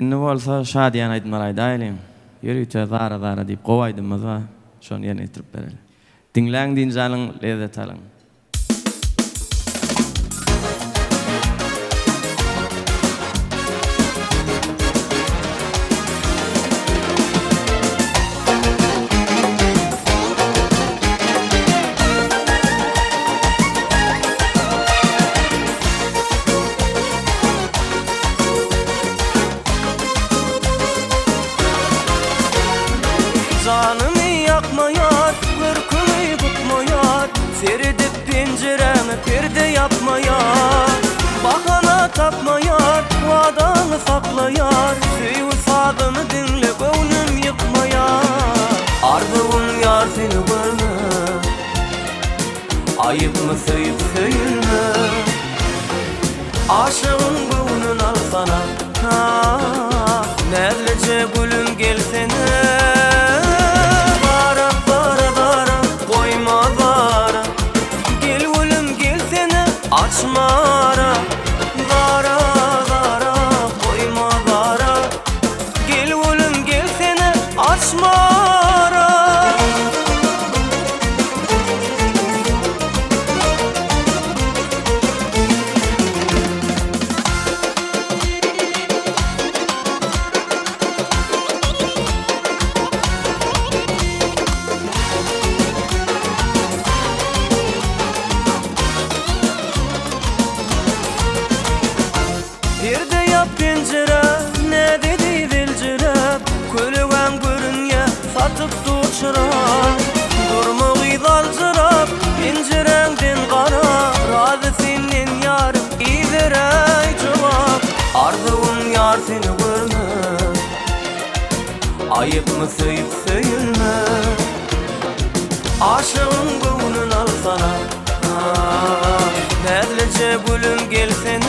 Inne bolsa şadiýan aýdmaly daýlym. Ýürüýte zara diýip gowaýdymyz we şonu ýerine ýetirip bereli. Dinläň dinjalyň lezzet alyň. Canımı yakmayar, kırkımı bıkmayar, seridip penceremi perde yapmayar. Bakana tapmayar, vadanı saklayar, süyü sadını dinle gönlüm yıkmayar. Ardığım yar seni görme, ayıp mı söyüp söyülme. Aşığın gönlün al sana, nerlece gülüm gelsene. Açmara, gara gara, koyma gara. Gel oğlum gelsene, açmara. Perde yap pencere, ne dedi velcere. Kölügen görünye, satıp tuçurap. Durma gıydalcırap, pencerenden kara. Razı senin yarım, iyi verey cevap. Ardığım yar seni görme, ayıp mı söyüp söyülme. Aşığın gönlün al sana, nerlece gülüm gelsen.